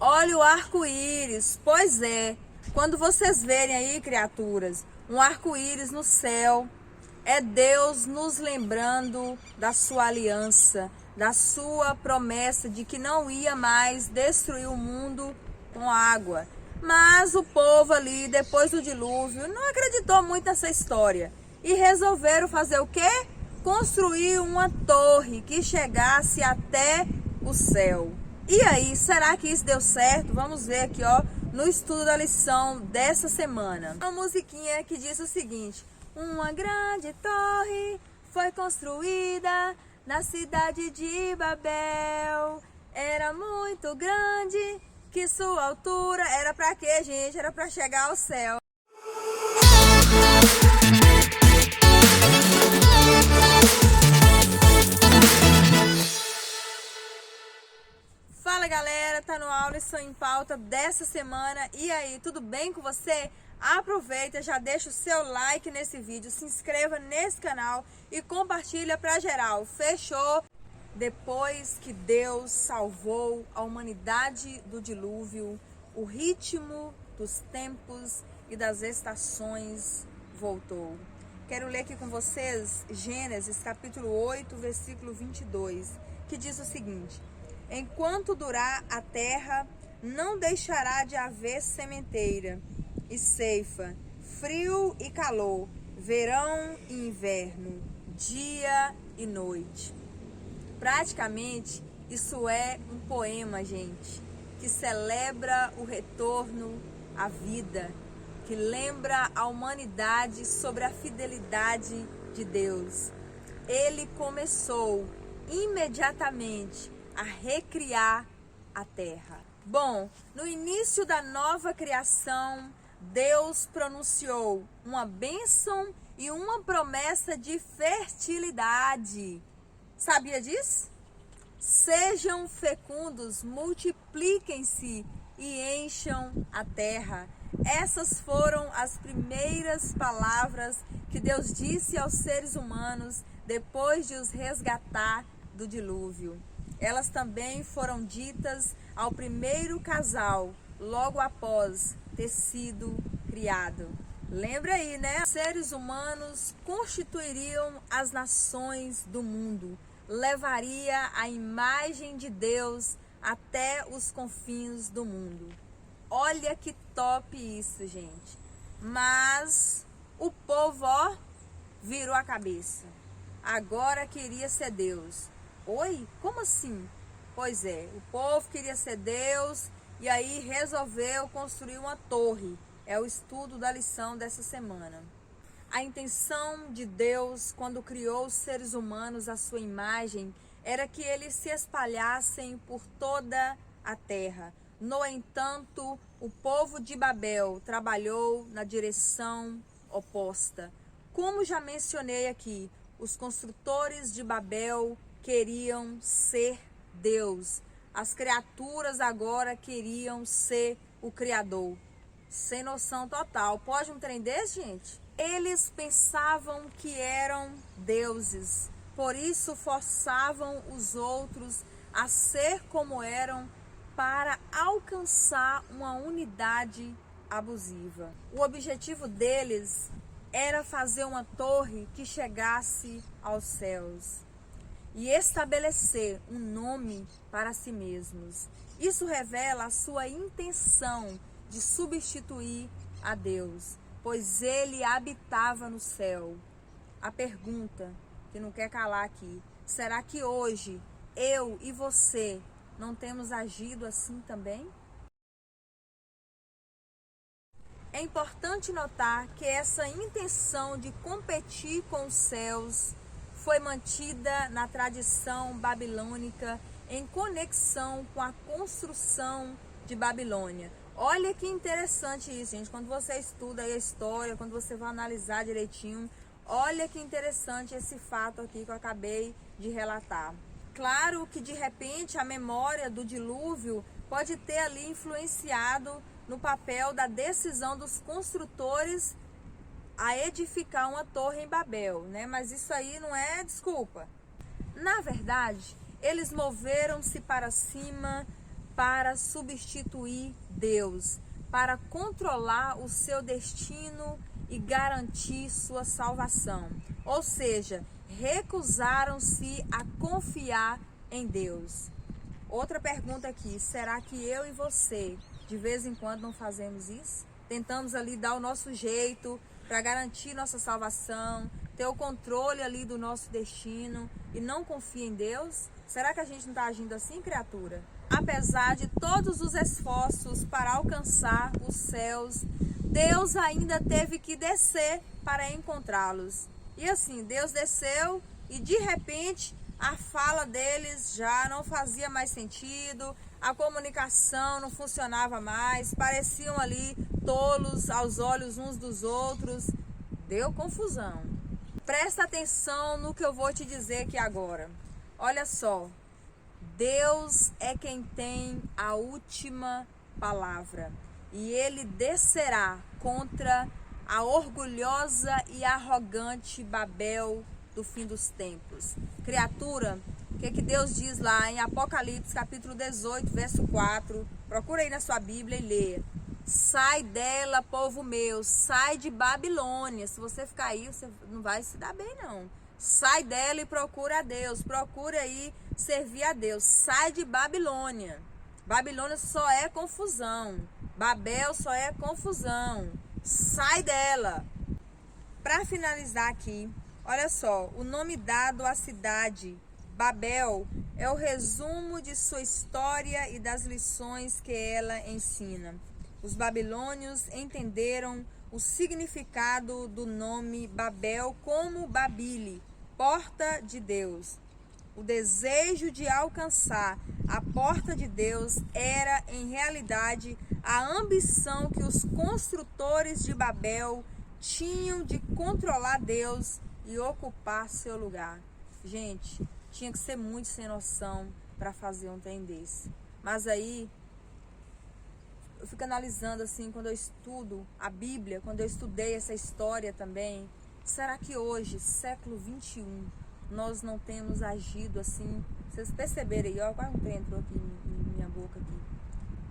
Olha o arco-íris. Pois é, quando vocês verem aí, criaturas, um arco-íris no céu, é Deus nos lembrando da sua aliança, da sua promessa de que não ia mais destruir o mundo com água. Mas o povo ali, depois do dilúvio, não acreditou muito nessa história e resolveram fazer o quê? Construir uma torre que chegasse até o céu. E aí, será que isso deu certo? Vamos ver aqui, ó, no estudo da lição dessa semana. Uma musiquinha que diz o seguinte: uma grande torre foi construída na cidade de Babel. Era muito grande, que sua altura era pra quê, gente? Era pra chegar ao céu. Fala galera, tá no aula Lição em Pauta dessa semana. E aí, tudo bem com você? Aproveita, já deixa o seu like nesse vídeo, se inscreva nesse canal e compartilha pra geral. Fechou? Depois que Deus salvou a humanidade do dilúvio, o ritmo dos tempos e das estações voltou. Quero ler aqui com vocês Gênesis capítulo 8, versículo 22, que diz o seguinte: enquanto durar a terra, não deixará de haver sementeira e ceifa, frio e calor, verão e inverno, dia e noite. Praticamente, isso é um poema, gente, que celebra o retorno à vida, que lembra a humanidade sobre a fidelidade de Deus. Ele começou imediatamente a recriar a terra. Bom, no início da nova criação, Deus pronunciou uma bênção e uma promessa de fertilidade. Sabia disso? Sejam fecundos, multipliquem-se e encham a terra. Essas foram as primeiras palavras que Deus disse aos seres humanos depois de os resgatar do dilúvio. Elas também foram ditas ao primeiro casal, logo após ter sido criado. Lembra aí, né? Os seres humanos constituiriam as nações do mundo, levaria a imagem de Deus até os confins do mundo. Olha que top isso, gente. Mas o povo, ó, virou a cabeça. Agora queria ser Deus. Oi? Como assim? Pois é, o povo queria ser Deus e aí resolveu construir uma torre. É o estudo da lição dessa semana. A intenção de Deus, quando criou os seres humanos à sua imagem, era que eles se espalhassem por toda a terra. No entanto, o povo de Babel trabalhou na direção oposta. Como já mencionei aqui, os construtores de Babel queriam ser Deus. As criaturas agora queriam ser o Criador. Sem noção total. Pode um trem desse, gente? Eles pensavam que eram deuses. Por isso forçavam os outros a ser como eram para alcançar uma unidade abusiva. O objetivo deles era fazer uma torre que chegasse aos céus e estabelecer um nome para si mesmos. Isso revela a sua intenção de substituir a Deus, pois ele habitava no céu. A pergunta que não quer calar aqui: será que hoje eu e você não temos agido assim também? É importante notar que essa intenção de competir com os céus foi mantida na tradição babilônica em conexão com a construção de Babilônia. Olha que interessante isso, gente. Quando você estuda aí a história, quando você vai analisar direitinho, olha que interessante esse fato aqui que eu acabei de relatar. Claro que de repente a memória do dilúvio pode ter ali influenciado no papel da decisão dos construtores a edificar uma torre em Babel, né? Mas isso aí não é desculpa. Na verdade, eles moveram-se para cima para substituir Deus, para controlar o seu destino e garantir sua salvação. Ou seja, recusaram-se a confiar em Deus. Outra pergunta aqui, será que eu e você, de vez em quando, não fazemos isso? Tentamos ali dar o nosso jeito para garantir nossa salvação, ter o controle ali do nosso destino e não confia em Deus? Será que a gente não está agindo assim, criatura? Apesar de todos os esforços para alcançar os céus, Deus ainda teve que descer para encontrá-los. E assim, Deus desceu e de repente a fala deles já não fazia mais sentido, a comunicação não funcionava mais, pareciam ali tolos aos olhos uns dos outros. Deu confusão. Presta atenção no que eu vou te dizer aqui agora. Olha só, Deus é quem tem a última palavra e Ele descerá contra a orgulhosa e arrogante Babel do fim dos tempos. Criatura, o que Deus diz lá em Apocalipse capítulo 18, verso 4? Procura aí na sua Bíblia e leia. Sai dela, povo meu, sai de Babilônia. Se você ficar aí, você não vai se dar bem, não. Sai dela e procura a Deus. Procura aí servir a Deus. Sai de Babilônia. Babilônia só é confusão. Babel só é confusão. Sai dela. Para finalizar aqui, olha só, o nome dado à cidade, Babel, é o resumo de sua história e das lições que ela ensina. Os babilônios entenderam o significado do nome Babel como Babile, porta de Deus. O desejo de alcançar a porta de Deus era, em realidade, a ambição que os construtores de Babel tinham de controlar Deus e ocupar seu lugar. Gente, tinha que ser muito sem noção para fazer um trem desse. Mas aí, eu fico analisando assim, quando eu estudo a Bíblia, quando eu estudei essa história também, será que hoje, século 21, nós não temos agido assim? Vocês perceberam aí, ó, quase um trem entrou aqui em minha boca aqui.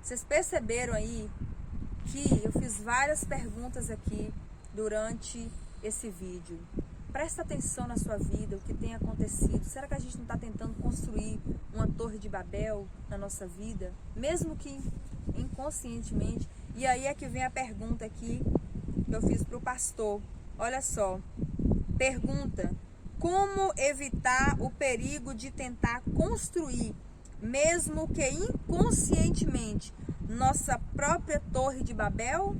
Vocês perceberam aí que eu fiz várias perguntas aqui durante esse vídeo. Presta atenção na sua vida, o que tem acontecido. Será que a gente não está tentando construir uma torre de Babel na nossa vida? Mesmo que inconscientemente. E aí é que vem a pergunta aqui que eu fiz para o pastor. Olha só, pergunta: como evitar o perigo de tentar construir, mesmo que inconscientemente, nossa própria torre de Babel?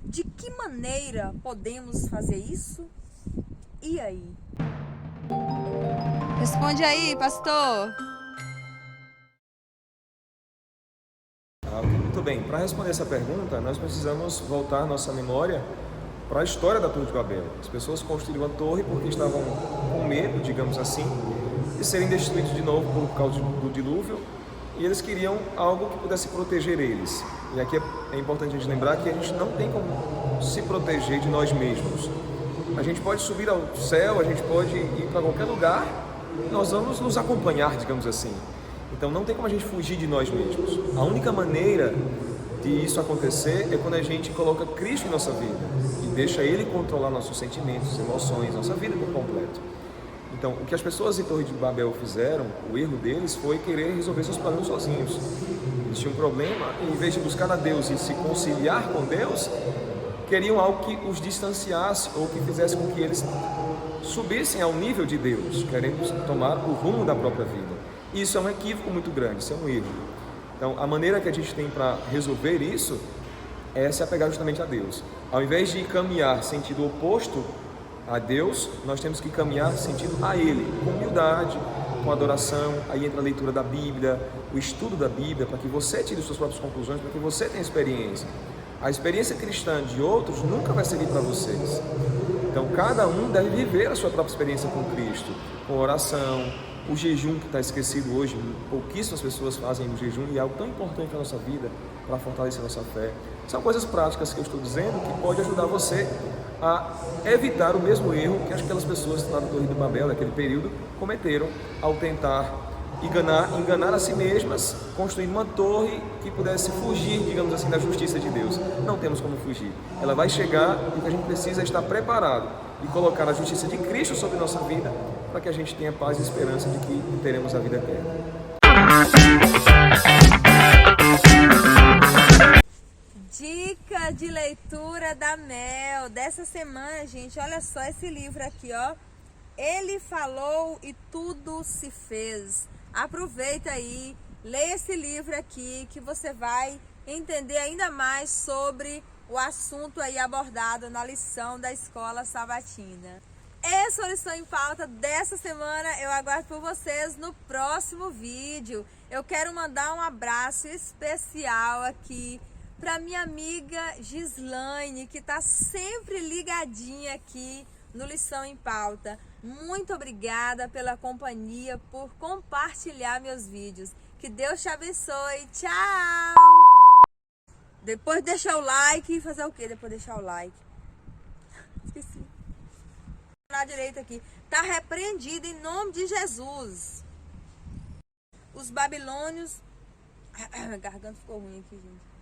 De que maneira podemos fazer isso? E aí? Responde aí, pastor. Muito bem, para responder essa pergunta, nós precisamos voltar nossa memória para a história da Torre de Babel. As pessoas construíram a torre porque estavam com medo, digamos assim, de serem destruídos de novo por causa do dilúvio, e eles queriam algo que pudesse proteger eles. E aqui é importante a gente lembrar que a gente não tem como se proteger de nós mesmos. A gente pode subir ao céu, a gente pode ir para qualquer lugar, nós vamos nos acompanhar, digamos assim. Então não tem como a gente fugir de nós mesmos. A única maneira de isso acontecer é quando a gente coloca Cristo em nossa vida e deixa Ele controlar nossos sentimentos, emoções, nossa vida por completo. Então, o que as pessoas em Torre de Babel fizeram, o erro deles foi querer resolver seus problemas sozinhos. Eles tinham um problema e, em vez de buscar a Deus e se conciliar com Deus, queriam algo que os distanciasse ou que fizesse com que eles subissem ao nível de Deus, querendo tomar o rumo da própria vida. Isso é um equívoco muito grande, isso é um erro. Então, a maneira que a gente tem para resolver isso é se apegar justamente a Deus. Ao invés de caminhar sentido oposto a Deus, nós temos que caminhar sentido a Ele, com humildade, com adoração. Aí entra a leitura da Bíblia, o estudo da Bíblia, para que você tire suas próprias conclusões, para que você tenha experiência. A experiência cristã de outros nunca vai servir para vocês. Então, cada um deve viver a sua própria experiência com Cristo, com oração, o jejum que está esquecido hoje. Pouquíssimas pessoas fazem o jejum e é algo tão importante na nossa vida para fortalecer a nossa fé. São coisas práticas que eu estou dizendo que pode ajudar você a evitar o mesmo erro que aquelas pessoas lá da Torre de Babel, naquele período, cometeram ao tentar enganar a si mesmas, construindo uma torre que pudesse fugir, digamos assim, da justiça de Deus. Não temos como fugir. Ela vai chegar e o que a gente precisa é estar preparado e colocar a justiça de Cristo sobre nossa vida para que a gente tenha paz e esperança de que teremos a vida eterna. Dica de leitura da Mel dessa semana, gente. Olha só esse livro aqui, ó. Ele falou e tudo se fez. Aproveita aí, leia esse livro aqui que você vai entender ainda mais sobre o assunto aí abordado na lição da Escola Sabatina. Essa é a lição em pauta dessa semana. Eu aguardo por vocês no próximo vídeo. Eu quero mandar um abraço especial aqui para minha amiga Gislaine, que está sempre ligadinha aqui no Lição em Pauta. Muito obrigada pela companhia, por compartilhar meus vídeos. Que Deus te abençoe. Tchau! Depois de deixar o like, fazer o que depois de deixar o like? Esqueci. Na direita aqui. Está repreendido em nome de Jesus. Os babilônios... A garganta ficou ruim aqui, gente.